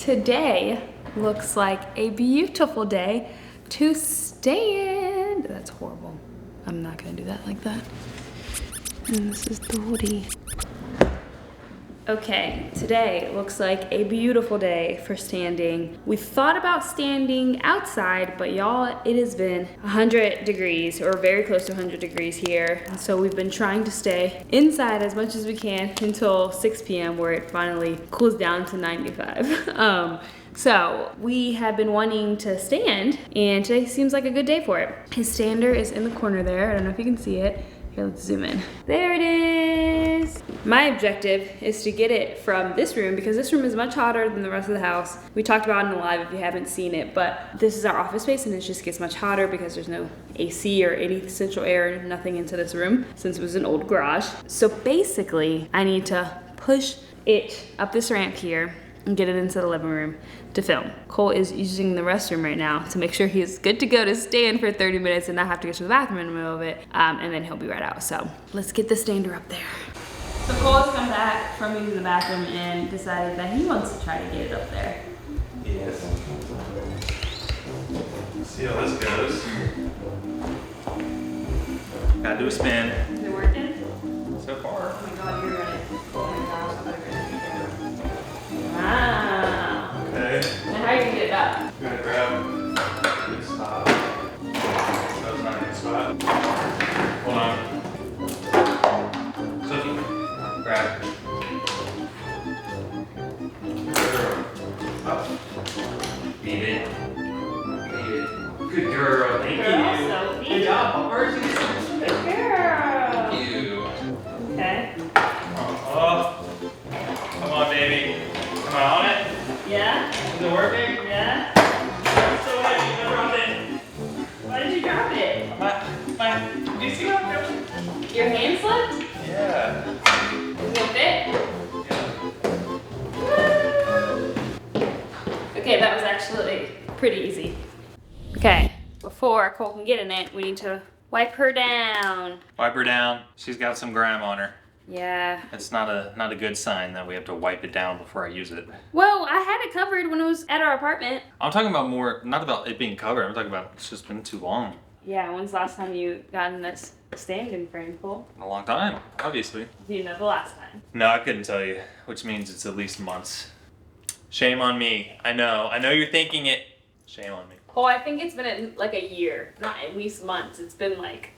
Today looks like a beautiful day to stand. That's horrible. I'm not gonna do that like that. And this is the hoodie. Okay, today looks like a beautiful day for standing. We thought about standing outside, but y'all, it has been 100 degrees or very close to 100 degrees here. And so we've been trying to stay inside as much as we can until 6 p.m. where it finally cools down to 95. So we have been wanting to stand, and today seems like a good day for it. His stander is in the corner there. I don't know if you can see it. Here, let's zoom in. There it is. My objective is to get it from this room because this room is much hotter than the rest of the house. We talked about it in the live if you haven't seen it, but this is our office space and it just gets much hotter because there's no AC or any central air, nothing into this room since it was an old garage. So basically, I need to push it up this ramp here and get it into the living room to film. Cole is using the restroom right now to make sure he's good to go to stand for 30 minutes and not have to go to the bathroom in the middle of it, and then he'll be right out. So let's get the stander up there. So Cole has come back from using the bathroom and decided that he wants to try to get it up there. Yes. See how this goes. Gotta do a spin. Is it working? So far. Oh my god, you're ready. Oh my gosh, I'm ready. Wow. Okay. Now how are you gonna get it up? I'm gonna grab this spot. That was not a good spot. Hold on. Cookie. Grab. Up. Beat it. Beat it. Good girl. Thank you. So Good job, Mercy. Good girl. Thank you. Okay. Oh. Come on, baby. Am I on it? Yeah? Is it working? Yeah? I'm so happy I dropped it. Why did you drop it? Do you see what I'm doing? Your hand slipped? Yeah. Will it fit? Yeah. Okay, that was actually pretty easy. Okay, before Cole can get in it, we need to wipe her down. Wipe her down. She's got some grime on her. Yeah. It's not a good sign that we have to wipe it down before I use it. Well, I had it covered when it was at our apartment. I'm talking about more, not about it being covered. I'm talking about it's just been too long. Yeah, when's the last time you got in this standing frame, Cole? A long time, obviously. Do you know the last time? No, I couldn't tell you, which means it's at least months. Shame on me. I know you're thinking it. Shame on me. Cole, I think it's been like a year, not at least months. It's been like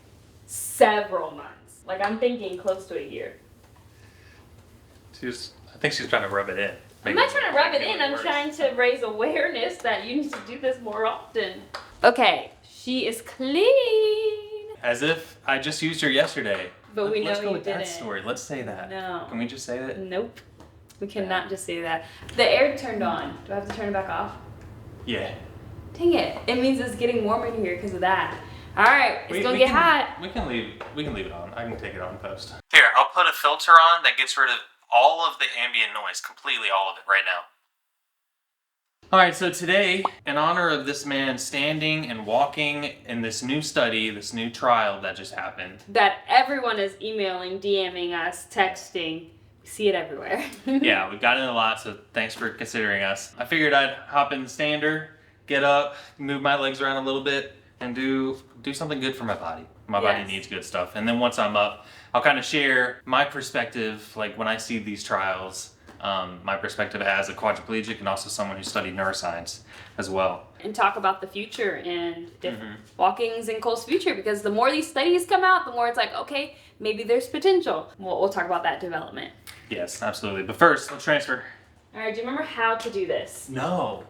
several months. Like I'm thinking close to a year. I think she's trying to rub it in. I'm not trying to rub it in. I'm trying to raise awareness that you need to do this more often. Okay, she is clean. As if I just used her yesterday. But we know Let's go you with didn't. that story. Let's say that. No. Can we just say that? Nope. We cannot just say that. The air turned on. Do I have to turn it back off? Yeah. Dang it. It means it's getting warm in here because of that. All right, it's gonna get hot. We can leave it on. I can take it on post. Here, I'll put a filter on that gets rid of all of the ambient noise, completely all of it right now. All right, so today, in honor of this man standing and walking in this new study, this new trial that just happened. That everyone is emailing, DMing us, texting. We see it everywhere. Yeah, we've gotten it a lot, so thanks for considering us. I figured I'd hop in the stander, get up, move my legs around a little bit, and do something good for my body. My body needs good stuff. And then once I'm up, I'll kind of share my perspective, like when I see these trials, my perspective as a quadriplegic and also someone who studied neuroscience as well. And talk about the future and different walkings in Cole's future, because the more these studies come out, the more it's like, okay, maybe there's potential. We'll talk about that development. Yes, absolutely. But first, let's transfer. All right, do you remember how to do this? No.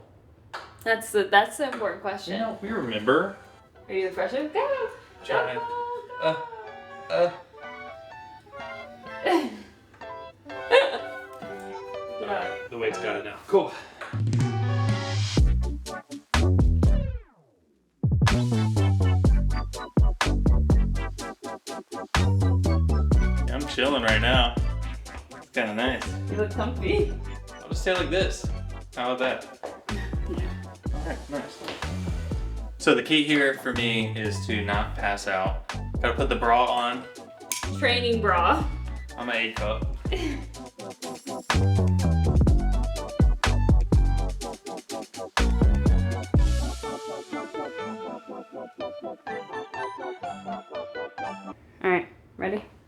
That's the important question. No, we remember. Are you the freshman? Go! Try. The weight's got it now. Cool. I'm chilling right now. It's kind of nice. You look comfy. I'll just stay like this. How about that? Yeah. Alright, nice. So the key here for me is to not pass out. Gotta put the bra on. Training bra. On my A cup.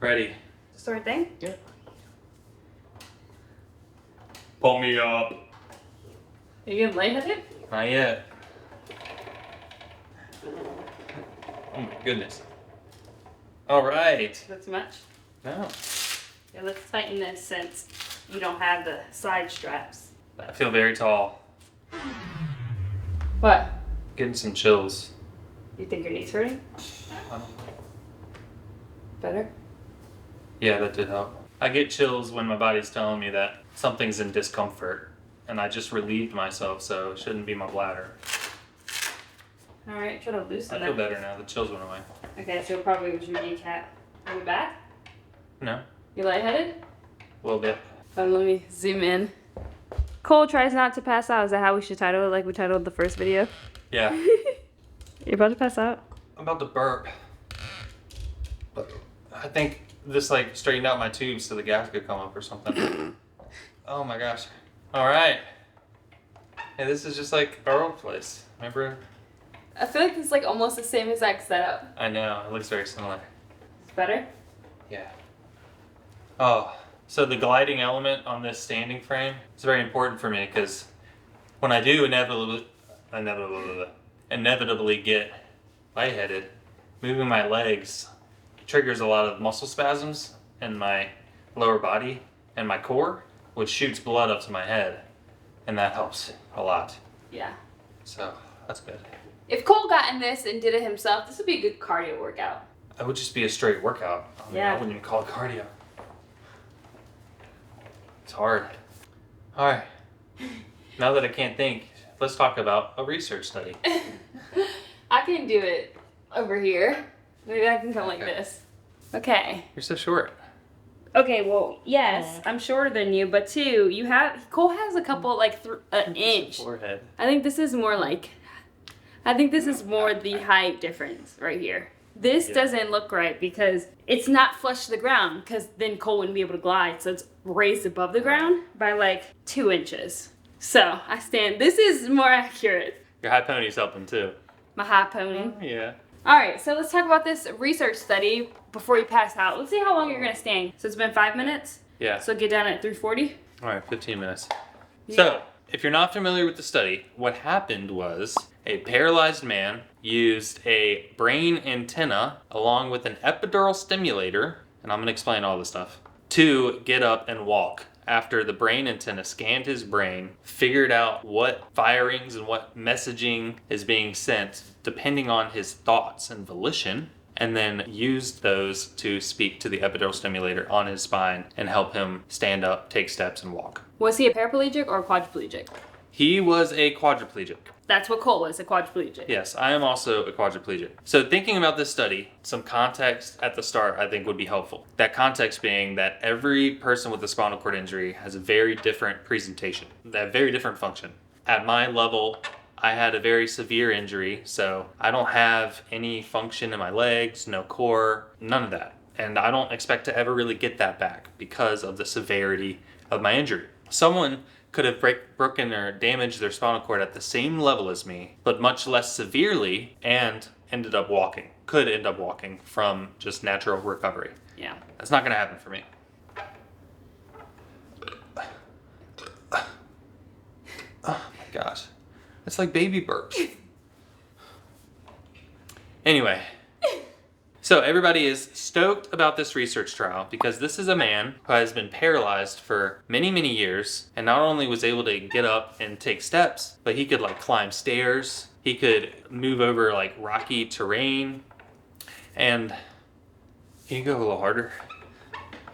Ready. Sort of thing? Yeah. Pull me up. Are you getting lightheaded? Not yet. Oh my goodness. All right. That's much? No. Yeah, let's tighten this since you don't have the side straps. I feel very tall. What? Getting some chills. You think your knee's hurting? Better? Yeah, that did help. I get chills when my body's telling me that something's in discomfort, and I just relieved myself, so it shouldn't be my bladder. All right, try to loosen it. I feel better now. The chills went away. Okay, so it probably was your kneecap. Are you back? No, You lightheaded? a little bit. Let me zoom in. Cole tries not to pass out. Is that how we should title it, like we titled the first video? Yeah. You're about to pass out? I'm about to burp. But I think this like straightened out my tubes so the gas could come up or something. Oh my gosh. All right. Hey, this is just like our old place. Remember? I feel like it's like almost the same exact setup. I know. It looks very similar. It's better? Yeah. Oh, so the gliding element on this standing frame is very important for me because when I do inevitably get lightheaded, moving my legs triggers a lot of muscle spasms in my lower body and my core, which shoots blood up to my head, and that helps a lot. Yeah. So that's good. If Cole got in this and did it himself, this would be a good cardio workout. It would just be a straight workout. I mean, Yeah. I wouldn't even call it cardio. It's hard. All right. Now that I can't think, let's talk about a research study. I can do it over here. Maybe I can come like this. Okay. You're so short. Okay, well, yes, I'm shorter than you, but two, Cole has a couple, like, an inch. Forehead. I think this is more the height difference right here. This doesn't look right because it's not flush to the ground because then Cole wouldn't be able to glide. So it's raised above the ground by like 2 inches. So this is more accurate. Your high pony's helping too. My high pony. Yeah. All right, so let's talk about this research study before you pass out. Let's see how long you're gonna stand. So it's been 5 minutes? Yeah. So get down at 3:40? All right, 15 minutes. Yeah. So, if you're not familiar with the study, what happened was a paralyzed man used a brain antenna along with an epidural stimulator, and I'm going to explain all this stuff, to get up and walk. After the brain antenna scanned his brain, figured out what firings and what messaging is being sent depending on his thoughts and volition, and then used those to speak to the epidural stimulator on his spine and help him stand up, take steps, and walk. Was he a paraplegic or a quadriplegic? He was a quadriplegic. That's what Cole was, a quadriplegic. Yes, I am also a quadriplegic. So thinking about this study, some context at the start I think would be helpful. That context being that every person with a spinal cord injury has a very different presentation. They have very different function. At my level, I had a very severe injury, so I don't have any function in my legs, no core, none of that. And I don't expect to ever really get that back because of the severity of my injury. Someone could have broken or damaged their spinal cord at the same level as me, but much less severely, and could end up walking from just natural recovery. Yeah. That's not going to happen for me. Oh my gosh. It's like baby burps. Anyway. So everybody is stoked about this research trial because this is a man who has been paralyzed for many, many years and not only was able to get up and take steps, but he could like climb stairs. He could move over like rocky terrain. And can you go a little harder?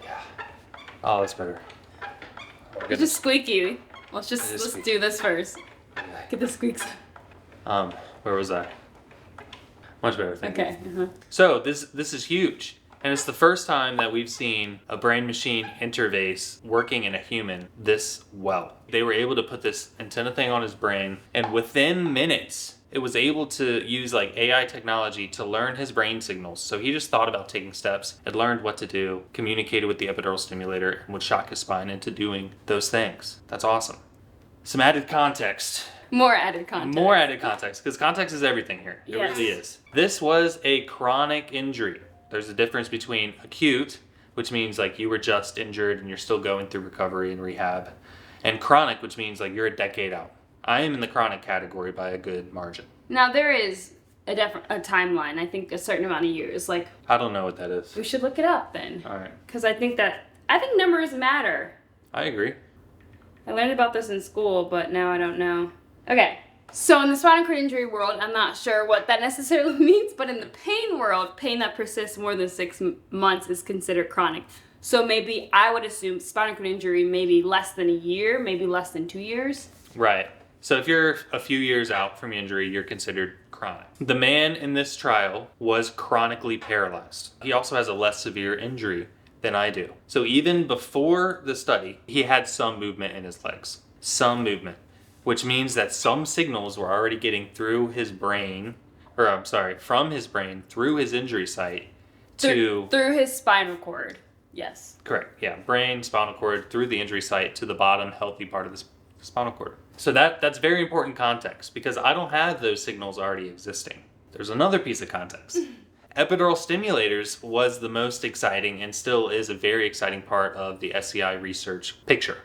Yeah. Oh, that's better. It's just squeaky. Let's do this first. Get the squeaks. Where was I? Much better, thank you. Okay. So this is huge. And it's the first time that we've seen a brain-machine interface working in a human this well. They were able to put this antenna thing on his brain, and within minutes, it was able to use like AI technology to learn his brain signals. So he just thought about taking steps, it learned what to do, communicated with the epidural stimulator, and would shock his spine into doing those things. That's awesome. Some added context. More added context. More added context, because context is everything here. It Yes. really is. This was a chronic injury. There's a difference between acute which means like you were just injured and you're still going through recovery and rehab. And chronic, which means like you're a decade out. I am in the chronic category by a good margin. Now there is a timeline. I think a certain amount of years. Like, I don't know what that is. we should look it up then. All right. Because I think numbers matter. I agree. I learned about this in school, but now I don't know. Okay. So in the spinal cord injury world, I'm not sure what that necessarily means, but in the pain world, pain that persists more than 6 months is considered chronic. So maybe I would assume spinal cord injury maybe less than a year, maybe less than 2 years. Right. So if you're a few years out from injury, you're considered chronic. The man in this trial was chronically paralyzed. He also has a less severe injury than I do. So even before the study, he had some movement in his legs. Some movement. Which means that some signals were already getting through his brain, from his brain through his injury site through his spinal cord. Yes. Correct. Yeah. Brain, spinal cord, through the injury site to the bottom healthy part of the spinal cord. So that's very important context because I don't have those signals already existing. There's another piece of context. Epidural stimulators was the most exciting and still is a very exciting part of the SCI research picture.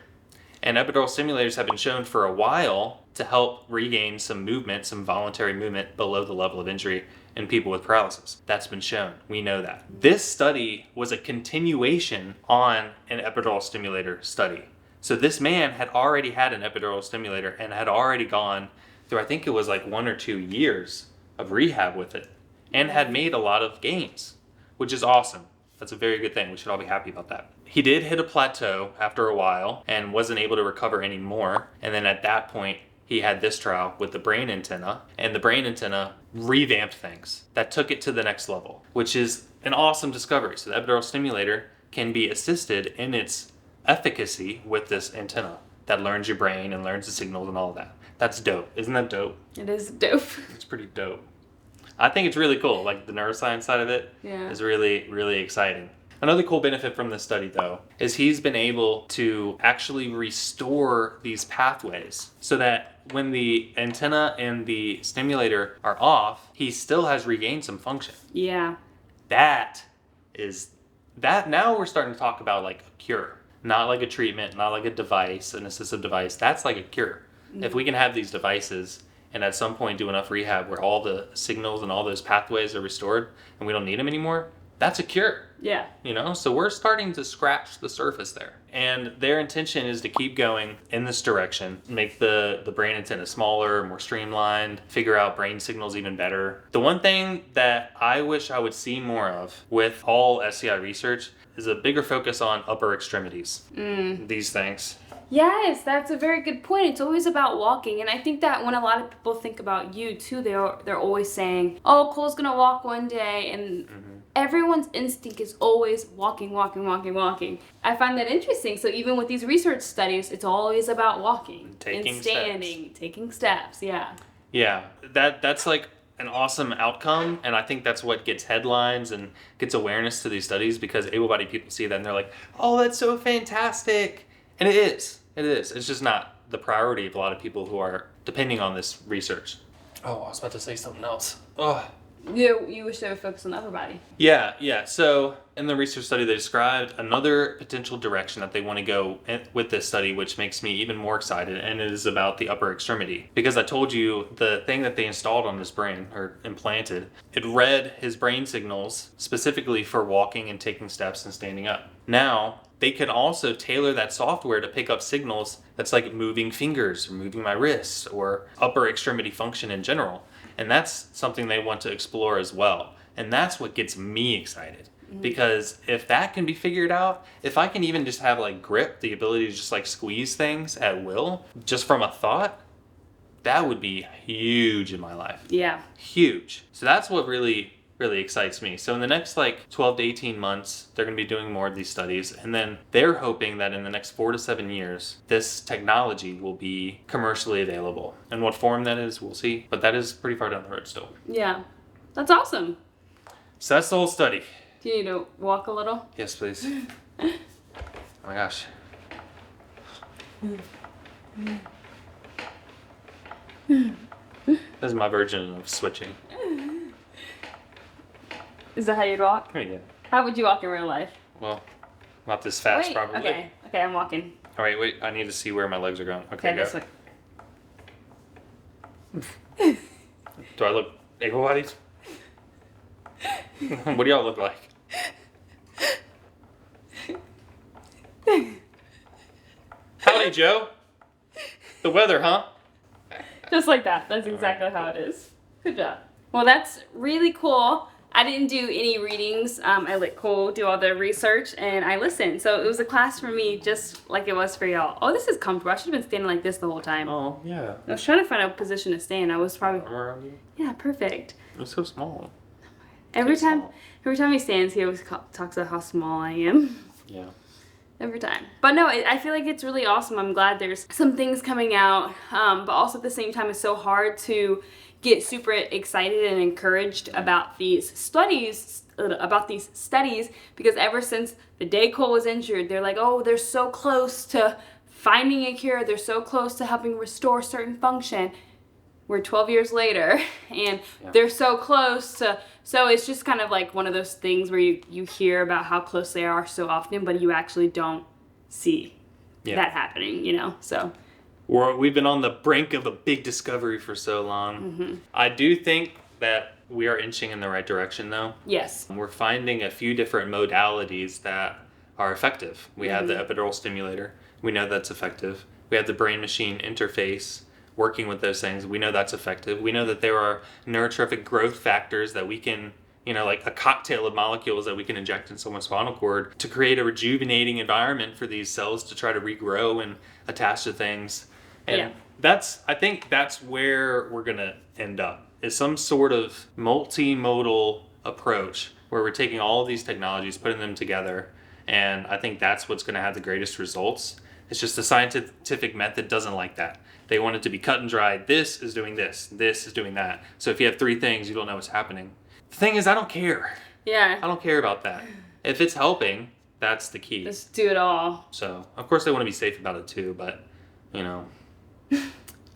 And epidural stimulators have been shown for a while to help regain some movement, some voluntary movement below the level of injury in people with paralysis. That's been shown. We know that. This study was a continuation on an epidural stimulator study. So this man had already had an epidural stimulator and had already gone through, I think it was like 1 or 2 years of rehab with it and had made a lot of gains, which is awesome. That's a very good thing. We should all be happy about that. He did hit a plateau after a while and wasn't able to recover anymore. And then at that point, he had this trial with the brain antenna, and the brain antenna revamped things. That took it to the next level, which is an awesome discovery. So the epidural stimulator can be assisted in its efficacy with this antenna that learns your brain and learns the signals and all of that. That's dope. Isn't that dope? It is dope. It's pretty dope. I think it's really cool. Like the neuroscience side of it is really, really exciting. Another cool benefit from this study, though, is he's been able to actually restore these pathways so that when the antenna and the stimulator are off, he still has regained some function. Yeah. That now we're starting to talk about like a cure, not like a treatment, not like a device, an assistive device. That's like a cure. Mm-hmm. If we can have these devices and at some point do enough rehab where all the signals and all those pathways are restored and we don't need them anymore, that's a cure. Yeah. You know, so we're starting to scratch the surface there. And their intention is to keep going in this direction, make the brain antenna smaller, more streamlined, figure out brain signals even better. The one thing that I wish I would see more of with all SCI research is a bigger focus on upper extremities. These things. Yes, that's a very good point. It's always about walking. And I think that when a lot of people think about you too, they're always saying, oh, Cole's gonna walk one day. And everyone's instinct is always walking. I find that interesting. So even with these research studies, it's always about walking. Taking steps. Yeah. Yeah, that's like an awesome outcome, and I think that's what gets headlines and gets awareness to these studies because able-bodied people see that and they're like, oh, that's so fantastic. And it is. It's just not the priority of a lot of people who are depending on this research. Oh, I was about to say something else. Oh. You wish they would focus on the upper body. Yeah. So in the research study, they described another potential direction that they want to go with this study, which makes me even more excited, and it is about the upper extremity. Because I told you the thing that they installed on his brain, or implanted, it read his brain signals specifically for walking and taking steps and standing up. Now, they could also tailor that software to pick up signals that's like moving fingers, or moving my wrists, or upper extremity function in general. And that's something they want to explore as well. And that's what gets me excited. Because if that can be figured out, if I can even just have like grip, the ability to just like squeeze things at will, just from a thought, that would be huge in my life. Yeah. Huge. So that's what really excites me. So in the next like 12 to 18 months, they're going to be doing more of these studies. And then they're hoping that in the next 4 to 7 years, this technology will be commercially available. And what form that is, we'll see. But that is pretty far down the road still. Yeah. That's awesome. So that's the whole study. Do you need to walk a little? Yes, please. Oh my gosh. This is my version of switching. Is that how you'd walk? Yeah. How would you walk in real life? Well, Not this fast, Wait, probably. okay, I'm walking. All right, wait. I need to see where my legs are going. Okay, go. This way. Do I look able-bodied? What do y'all look like? Howdy, Joe. The weather, huh? Just like that. That's exactly how it is. Good job. Well, that's really cool. I didn't do any readings. I let Cole do all the research and I listened. So it was a class for me just like it was for y'all. Oh, this is comfortable. I should have been standing like this the whole time. Oh, yeah. I was trying to find a position to stand. I was probably... Arm around you? Yeah, perfect. It's so small. Every time he stands, he always talks about how small I am. Yeah. Every time. But no, I feel like it's really awesome. I'm glad there's some things coming out. But also at the same time, it's so hard to get super excited and encouraged about these studies, because ever since the day Cole was injured, they're like, oh, they're so close to finding a cure. They're so close to helping restore certain function. We're 12 years later and they're so close to, so it's just kind of like one of those things where you hear about how close they are so often, but you actually don't see that happening, you know, so. We've been on the brink of a big discovery for so long. Mm-hmm. I do think that we are inching in the right direction though. Yes. We're finding a few different modalities that are effective. We have the epidural stimulator. We know that's effective. We have the brain-machine interface. Working with those things, we know that's effective. We know that there are neurotrophic growth factors that we can, you know, like a cocktail of molecules that we can inject in someone's spinal cord to create a rejuvenating environment for these cells to try to regrow and attach to things. And I think that's where we're going to end up, is some sort of multimodal approach where we're taking all of these technologies, putting them together, and I think that's what's going to have the greatest results. It's just the scientific method doesn't like that. They want it to be cut and dried. This is doing this. This is doing that. So if you have 3 things, you don't know what's happening. The thing is, I don't care. Yeah. I don't care about that. If it's helping, that's the key. Just do it all. So, of course, they want to be safe about it too, but, you know,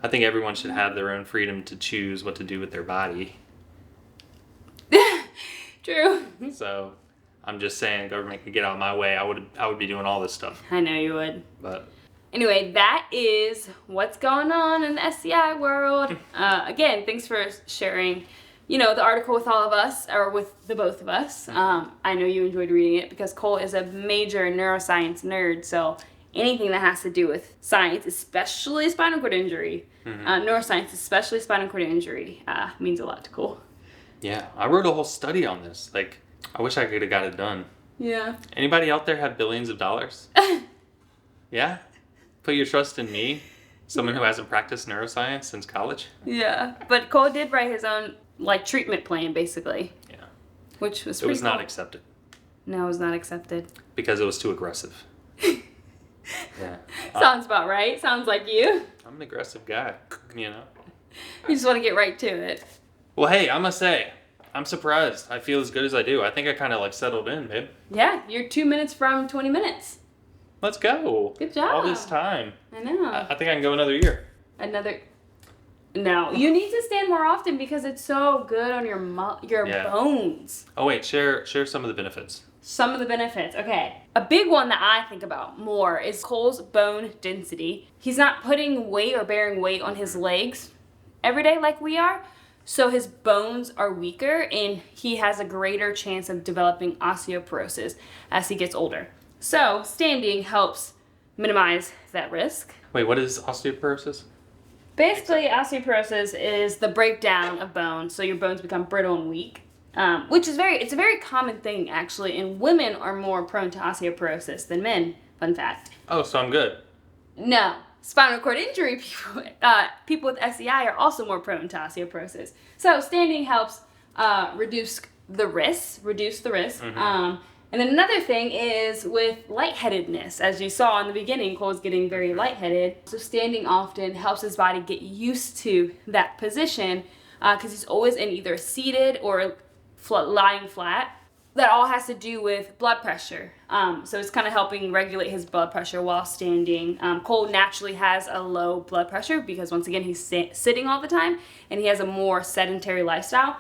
I think everyone should have their own freedom to choose what to do with their body. True. So, I'm just saying, government could get out of my way. I would be doing all this stuff. I know you would. But anyway, that is what's going on in the SCI world. Again, thanks for sharing, you know, the article with all of us, or with the both of us. I know you enjoyed reading it because Cole is a major neuroscience nerd, so anything that has to do with science, especially spinal cord injury, neuroscience, especially spinal cord injury, means a lot to Cole. yeah, I wrote a whole study on this. Like, I wish I could have got it done. Yeah. Anybody out there have billions of dollars? Yeah? Put your trust in me, someone who hasn't practiced neuroscience since college. Yeah, but Cole did write his own, like, treatment plan, basically. Yeah. Which was It pretty was not accepted. No, it was not accepted. Because it was too aggressive. Yeah. Sounds about right. Sounds like you. I'm an aggressive guy, you know? You just want to get right to it. Well, hey, I must say, I'm surprised. I feel as good as I do. I think I kind of, like, settled in, babe. Yeah, you're 2 minutes from 20 minutes. Let's go. Good job. All this time. I know. I think I can go another year. No, you need to stand more often because it's so good on your bones. Oh, wait, share some of the benefits. Some of the benefits. Okay. A big one that I think about more is Cole's bone density. He's not putting weight or bearing weight on his legs every day like we are. So his bones are weaker and he has a greater chance of developing osteoporosis as he gets older. So standing helps minimize that risk. Wait, what is osteoporosis? Basically, osteoporosis is the breakdown of bone, so your bones become brittle and weak, which is it's a very common thing, actually, and women are more prone to osteoporosis than men, fun fact. Oh, so I'm good. No. Spinal cord injury people with SCI are also more prone to osteoporosis. So standing helps reduce the risk. Mm-hmm. And then another thing is with lightheadedness. As you saw in the beginning, Cole's getting very lightheaded. So standing often helps his body get used to that position because he's always in either seated or lying flat. That all has to do with blood pressure. So it's kind of helping regulate his blood pressure while standing. Cole naturally has a low blood pressure because once again, he's sitting all the time and he has a more sedentary lifestyle.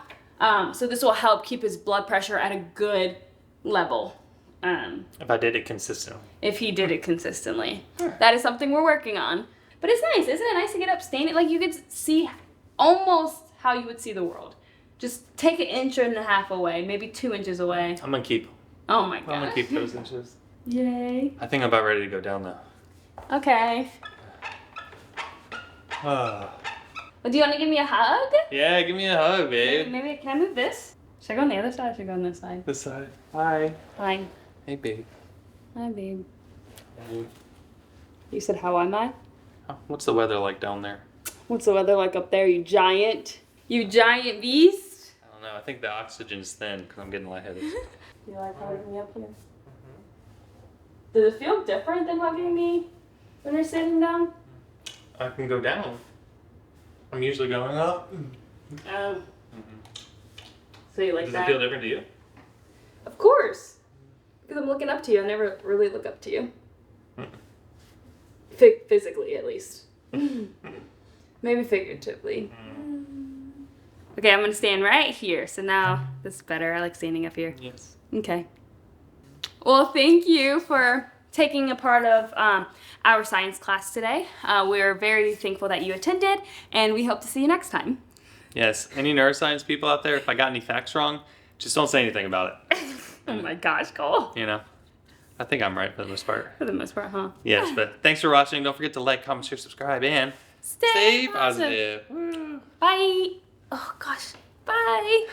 So this will help keep his blood pressure at a good level. If I did it consistently. If he did it consistently. That is something we're working on. But it's nice. Isn't it nice to get up standing? Like, you could see almost how you would see the world. Just take an inch and a half away, maybe 2 inches away. I'm gonna keep. Oh my god. I'm gonna keep those inches. Yay. I think I'm about ready to go down though. Okay. Well, do you want to give me a hug? Yeah, give me a hug, babe. Maybe can I move this? Should I go on the other side or should I go on this side? This side. Hi. Fine. Hey, babe. Hi, babe. Hey. You said, how am I? What's the weather like down there? What's the weather like up there, you giant? You giant beast? I don't know. I think the oxygen's thin because I'm getting lightheaded. You like hugging me up here? Does it feel different than hugging me when you're sitting down? I can go down. I'm usually going up. Oh. So you like Does that? it feel different to you? Of course. Because I'm looking up to you. I never really look up to you. Physically, at least. Maybe figuratively. Okay, I'm going to stand right here. So now this is better. I like standing up here. Yes. Okay. Well, thank you for taking a part of our science class today. We're very thankful that you attended, and we hope to see you next time. Yes. Any neuroscience people out there, if I got any facts wrong, just don't say anything about it. Oh my gosh, Cole. You know? I think I'm right for the most part. For the most part, huh? Yes, but thanks for watching. Don't forget to like, comment, share, subscribe, and Stay positive. Bye. Oh gosh. Bye.